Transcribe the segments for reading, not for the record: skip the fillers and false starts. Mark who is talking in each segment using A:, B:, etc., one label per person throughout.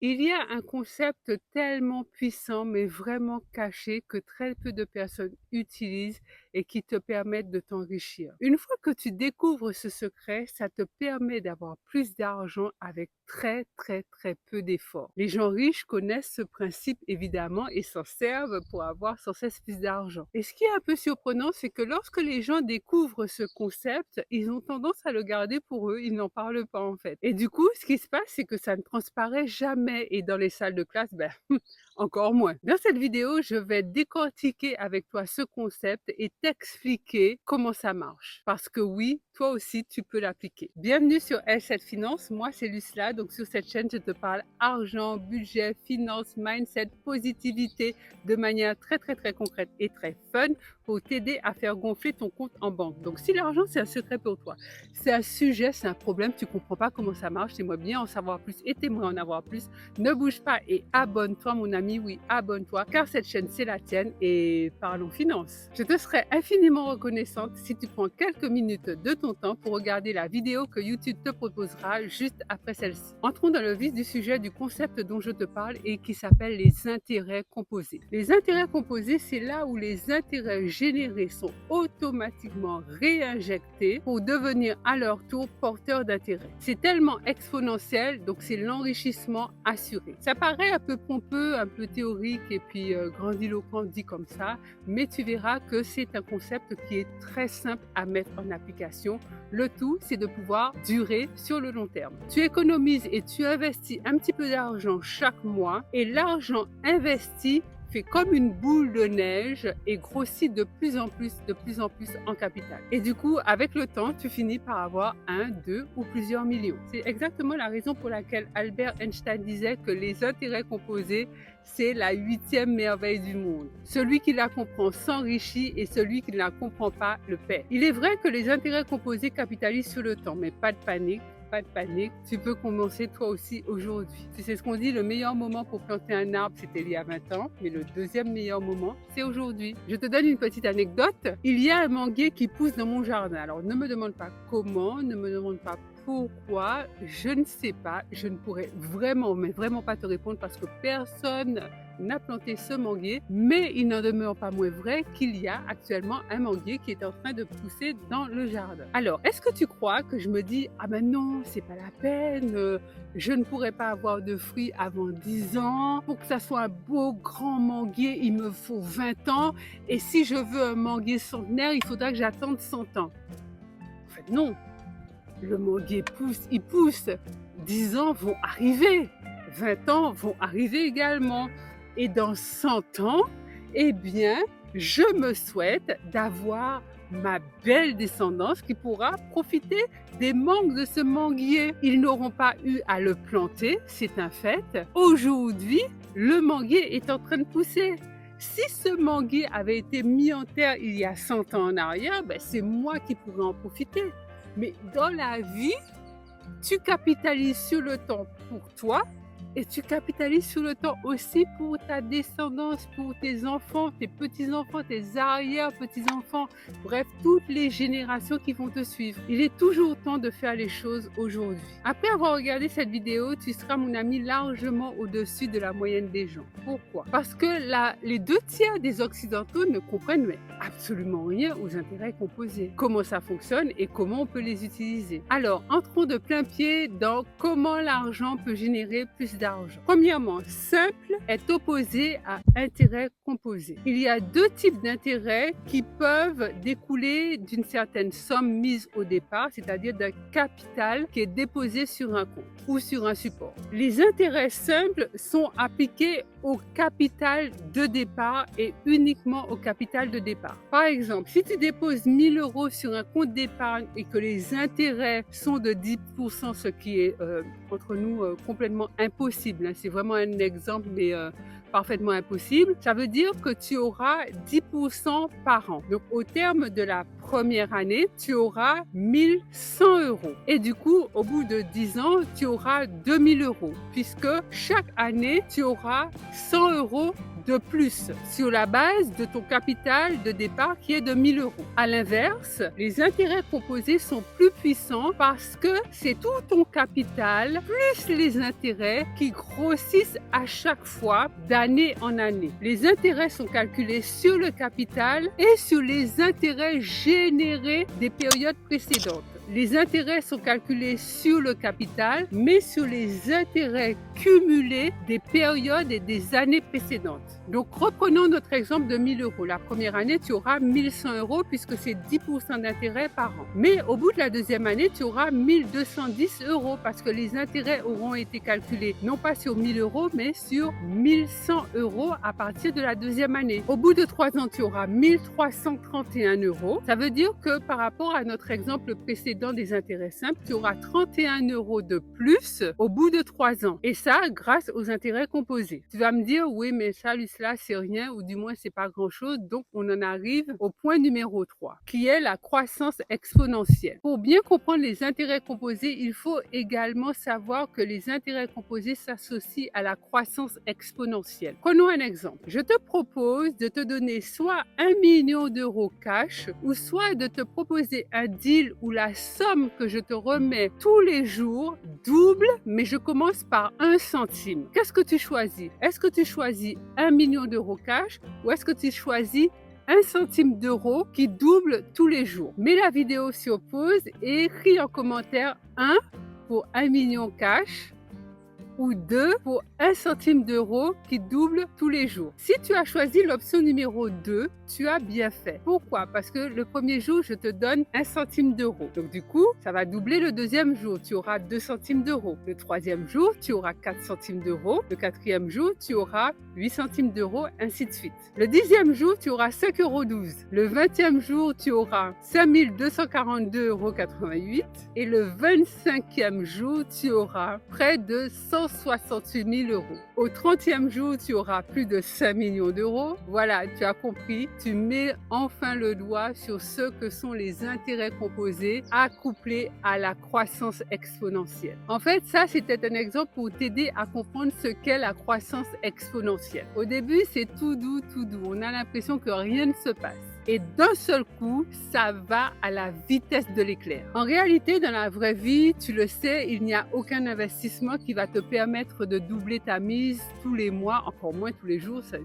A: Il y a un concept tellement puissant, mais vraiment caché, que très peu de personnes utilisent et qui te permettent de t'enrichir. Une fois que tu découvres ce secret, ça te permet d'avoir plus d'argent avec très peu d'efforts. Les gens riches connaissent ce principe évidemment et s'en servent pour avoir sans cesse plus d'argent. Et ce qui est un peu surprenant, c'est que lorsque les gens découvrent ce concept, ils ont tendance à le garder pour eux, ils n'en parlent pas en fait. Et du coup, ce qui se passe, c'est que ça ne transparaît jamais et dans les salles de classe, ben, encore moins. Dans cette vidéo, je vais décortiquer avec toi ce concept et t'expliquer comment ça marche. Parce que oui, toi aussi, tu peux l'appliquer. Bienvenue sur L7 Finance. Moi, c'est Lucela. Donc, sur cette chaîne, je te parle argent, budget, finance, mindset, positivité de manière très concrète et très fun pour t'aider à faire gonfler ton compte en banque. Donc, si l'argent, c'est un secret pour toi, c'est un sujet, c'est un problème, tu comprends pas comment ça marche, t'aimerais bien en savoir plus et t'aimerais en avoir plus, ne bouge pas et abonne-toi, mon ami. Oui, abonne-toi, car cette chaîne, c'est la tienne et parlons finance. Je te serais infiniment reconnaissante si tu prends quelques minutes de ton temps pour regarder la vidéo que YouTube te proposera juste après celle-ci. Entrons dans le vif du sujet du concept dont je te parle et qui s'appelle les intérêts composés. Les intérêts composés, c'est là où les intérêts générés sont automatiquement réinjectés pour devenir à leur tour porteurs d'intérêts. C'est tellement exponentiel, donc c'est l'enrichissement assuré. Ça paraît un peu pompeux, un peu théorique et puis grandiloquent dit comme ça, mais tu verras que c'est un concept qui est très simple à mettre en application. Le tout, c'est de pouvoir durer sur le long terme. Tu économises et tu investis un petit peu d'argent chaque mois et l'argent investi fait comme une boule de neige et grossit de plus en plus en capital. Et du coup, avec le temps, tu finis par avoir 1, 2 ou plusieurs millions. C'est exactement la raison pour laquelle Albert Einstein disait que les intérêts composés, c'est la 8e merveille du monde. Celui qui la comprend s'enrichit et celui qui ne la comprend pas le perd. Il est vrai que les intérêts composés capitalisent sur le temps, mais pas de panique. Pas de panique, tu peux commencer toi aussi aujourd'hui. Tu sais ce qu'on dit, le meilleur moment pour planter un arbre, c'était il y a 20 ans, mais le deuxième meilleur moment, c'est aujourd'hui. Je te donne une petite anecdote. Il y a un manguier qui pousse dans mon jardin. Alors ne me demande pas comment, ne me demande pas pourquoi, je ne sais pas. Je ne pourrais vraiment, mais vraiment pas te répondre parce que personne n'a planté ce manguier, mais il n'en demeure pas moins vrai qu'il y a actuellement un manguier qui est en train de pousser dans le jardin. Alors, est-ce que tu crois que je me dis, ah ben non, c'est pas la peine, je ne pourrai pas avoir de fruits avant 10 ans, pour que ça soit un beau grand manguier, il me faut 20 ans, et si je veux un manguier centenaire, il faudra que j'attende 100 ans. En fait, non, le manguier pousse, il pousse, 10 ans vont arriver, 20 ans vont arriver également. Et dans 100 ans, eh bien, je me souhaite d'avoir ma belle descendance qui pourra profiter des mangues de ce manguier. Ils n'auront pas eu à le planter, c'est un fait. Aujourd'hui, le manguier est en train de pousser. Si ce manguier avait été mis en terre il y a 100 ans en arrière, ben c'est moi qui pourrais en profiter. Mais dans la vie, tu capitalises sur le temps pour toi et tu capitalises sur le temps aussi pour ta descendance, pour tes enfants, tes petits-enfants, tes arrière-petits-enfants, bref, toutes les générations qui vont te suivre. Il est toujours temps de faire les choses aujourd'hui. Après avoir regardé cette vidéo, tu seras, mon ami, largement au-dessus de la moyenne des gens. Pourquoi? Parce que les 2 tiers des Occidentaux ne comprennent mais absolument rien aux intérêts composés. Comment ça fonctionne et comment on peut les utiliser. Alors, entrons de plein pied dans comment l'argent peut générer plus d'argent. Premièrement, simple est opposé à intérêt composé. Il y a 2 types d'intérêts qui peuvent découler d'une certaine somme mise au départ, c'est-à-dire d'un capital qui est déposé sur un compte ou sur un support. Les intérêts simples sont appliqués au capital de départ et uniquement au capital de départ. Par exemple, si tu déposes 1000 euros sur un compte d'épargne et que les intérêts sont de 10%, ce qui est entre nous complètement impossible, hein. C'est vraiment un exemple, mais parfaitement impossible, ça veut dire que tu auras 10% par an. Donc au terme de la première année, tu auras 1100 euros. Et du coup, au bout de 10 ans, tu auras 2000 euros, puisque chaque année, tu auras 100 euros de plus sur la base de ton capital de départ qui est de 1 000 €. À l'inverse, les intérêts composés sont plus puissants parce que c'est tout ton capital plus les intérêts qui grossissent à chaque fois d'année en année. Les intérêts sont calculés sur le capital et sur les intérêts générés des périodes précédentes. Les intérêts sont calculés sur le capital, mais sur les intérêts cumulés des périodes et des années précédentes. Donc, reprenons notre exemple de 1 000 €. La première année, tu auras 1 100 € puisque c'est 10% d'intérêt par an. Mais au bout de la deuxième année, tu auras 1 210 € parce que les intérêts auront été calculés non pas sur 1 000 € mais sur 1 100 € à partir de la deuxième année. Au bout de 3 ans, tu auras 1 331 €. Ça veut dire que par rapport à notre exemple précédent des intérêts simples, tu auras 31 € de plus au bout de 3 ans. Et ça, grâce aux intérêts composés. Tu vas me dire, oui, mais ça, cela, c'est rien, ou du moins, c'est pas grand-chose. Donc, on en arrive au point numéro 3, qui est la croissance exponentielle. Pour bien comprendre les intérêts composés, il faut également savoir que les intérêts composés s'associent à la croissance exponentielle. Prenons un exemple. Je te propose de te donner soit 1 million d'euros cash, ou soit de te proposer un deal où la somme que je te remets tous les jours double, mais je commence par 1 centime. Qu'est-ce que tu choisis? Est-ce que tu choisis 1 million d'euros cash ou est-ce que tu choisis 1 centime d'euro qui double tous les jours? Mets la vidéo sur pause et écris en commentaire 1 pour 1 million cash ou 2 pour 1 centime d'euro qui double tous les jours. Si tu as choisi l'option numéro 2, tu as bien fait. Pourquoi? Parce que le premier jour, je te donne 1 centime d'euro. Donc du coup, ça va doubler le deuxième jour. Tu auras 2 centimes d'euros. Le troisième jour, tu auras 4 centimes d'euros. Le quatrième jour, tu auras 8 centimes d'euros, ainsi de suite. Le 10e jour, tu auras 5,12 €. Le 20e jour, tu auras 5 242,88 € et le 25e jour, tu auras près de 168 000 €. Au 30e jour, tu auras plus de 5 millions d'euros. Voilà, tu as compris. Tu mets enfin le doigt sur ce que sont les intérêts composés accouplés à la croissance exponentielle. En fait, ça, c'était un exemple pour t'aider à comprendre ce qu'est la croissance exponentielle. Au début, c'est tout doux, tout doux. On a l'impression que rien ne se passe. Et d'un seul coup, ça va à la vitesse de l'éclair. En réalité, dans la vraie vie, tu le sais, il n'y a aucun investissement qui va te permettre de doubler ta mise tous les mois, encore moins tous les jours, c'est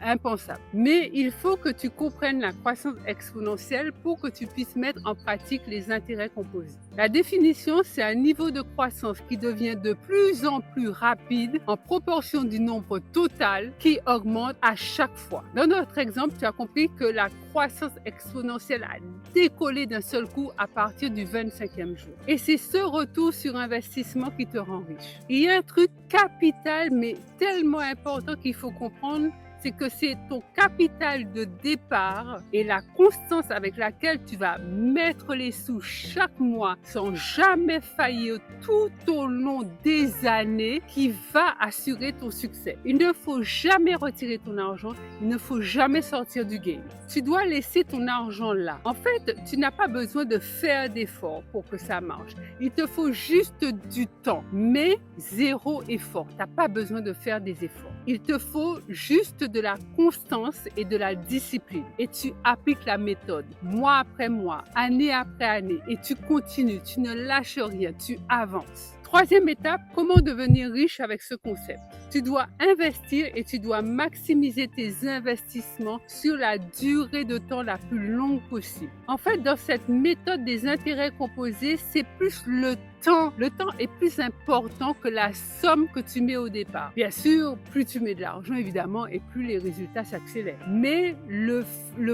A: impensable. Mais il faut que tu comprennes la croissance exponentielle pour que tu puisses mettre en pratique les intérêts composés. La définition, c'est un niveau de croissance qui devient de plus en plus rapide en proportion du nombre total qui augmente à chaque fois. Dans notre exemple, tu as compris que la croissance exponentielle a décollé d'un seul coup à partir du 25e jour. Et c'est ce retour sur investissement qui te rend riche. Il y a un truc capital, mais tellement important qu'il faut comprendre, c'est que c'est ton capital de départ et la constance avec laquelle tu vas mettre les sous chaque mois sans jamais faillir tout au long des années qui va assurer ton succès. Il ne faut jamais retirer ton argent, il ne faut jamais sortir du game. Tu dois laisser ton argent là. En fait, tu n'as pas besoin de faire d'efforts pour que ça marche. Il te faut juste du temps, mais zéro effort. Tu n'as pas besoin de faire des efforts. Il te faut juste de la constance et de la discipline. Et tu appliques la méthode mois après mois, année après année. Et tu continues, tu ne lâches rien, tu avances. Troisième étape, comment devenir riche avec ce concept? Tu dois investir et tu dois maximiser tes investissements sur la durée de temps la plus longue possible. En fait, dans cette méthode des intérêts composés, c'est plus le temps. Le temps est plus important que la somme que tu mets au départ. Bien sûr, plus tu mets de l'argent, évidemment, et plus les résultats s'accélèrent. Mais le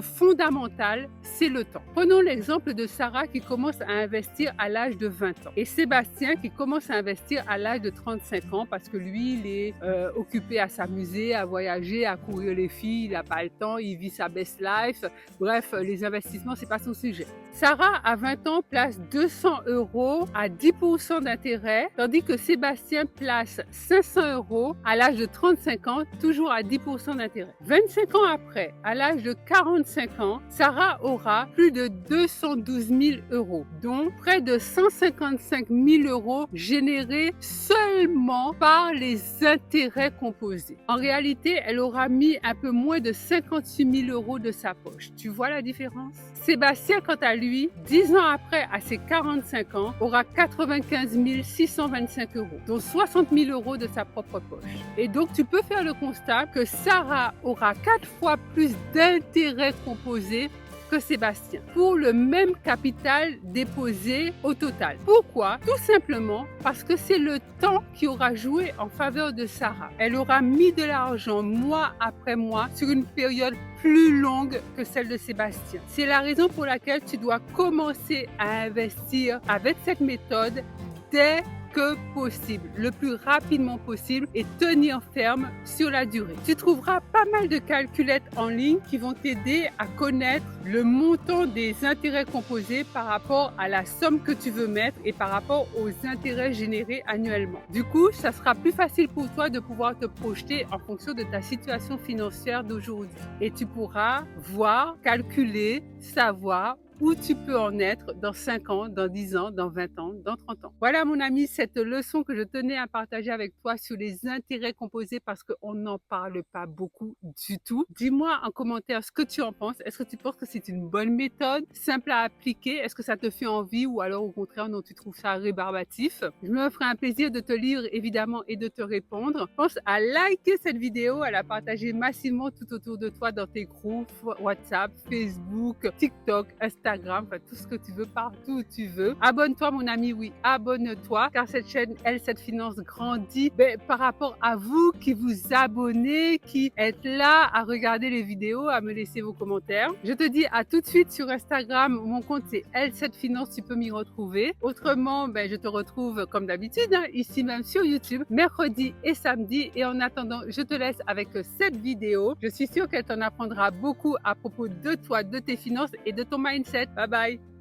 A: fondamental, c'est le temps. Prenons l'exemple de Sarah qui commence à investir à l'âge de 20 ans et Sébastien qui commence à investir à l'âge de 35 ans parce que lui, il est occupé à s'amuser, à voyager, à courir les filles, il n'a pas le temps, il vit sa best life. Bref, les investissements, c'est pas son sujet. Sarah, à 20 ans, place 200 € à 10 10% d'intérêt, tandis que Sébastien place 500 € à l'âge de 35 ans, toujours à 10% d'intérêt. 25 ans après, à l'âge de 45 ans, Sarah aura plus de 212 000 €, dont près de 155 000 € générés seulement par les intérêts composés. En réalité, elle aura mis un peu moins de 58 000 € de sa poche. Tu vois la différence? Sébastien, quant à lui, 10 ans après, à ses 45 ans, aura 95 625 €, dont 60 000 € de sa propre poche. Et donc, tu peux faire le constat que Sarah aura 4 fois plus d'intérêts composés que Sébastien, pour le même capital déposé au total. Pourquoi? Tout simplement parce que c'est le temps qui aura joué en faveur de Sarah. Elle aura mis de l'argent mois après mois sur une période plus longue que celle de Sébastien. C'est la raison pour laquelle tu dois commencer à investir avec cette méthode dès que possible, le plus rapidement possible, et tenir ferme sur la durée. Tu trouveras pas mal de calculettes en ligne qui vont t'aider à connaître le montant des intérêts composés par rapport à la somme que tu veux mettre et par rapport aux intérêts générés annuellement. Du coup, ça sera plus facile pour toi de pouvoir te projeter en fonction de ta situation financière d'aujourd'hui. Et tu pourras voir, calculer, savoir où tu peux en être dans 5 ans, dans 10 ans, dans 20 ans, dans 30 ans. Voilà mon ami, cette leçon que je tenais à partager avec toi sur les intérêts composés parce qu'on n'en parle pas beaucoup du tout. Dis-moi en commentaire ce que tu en penses. Est-ce que tu penses que c'est une bonne méthode, simple à appliquer? Est-ce que ça te fait envie ou alors au contraire non, tu trouves ça rébarbatif? Je me ferai un plaisir de te lire évidemment et de te répondre. Pense à liker cette vidéo, à la partager massivement tout autour de toi dans tes groupes, WhatsApp, Facebook, TikTok, Instagram, enfin, tout ce que tu veux, partout où tu veux. Abonne-toi mon ami, oui, abonne-toi, car cette chaîne, cette finance grandit par rapport à vous qui vous abonnez, qui êtes là à regarder les vidéos, à me laisser vos commentaires. Je te dis à tout de suite sur Instagram, mon compte c'est cette finance, tu peux m'y retrouver. Autrement, je te retrouve comme d'habitude, ici même sur YouTube, mercredi et samedi. Et en attendant, je te laisse avec cette vidéo. Je suis sûre qu'elle t'en apprendra beaucoup à propos de toi, de tes finances et de ton mindset. Bye bye.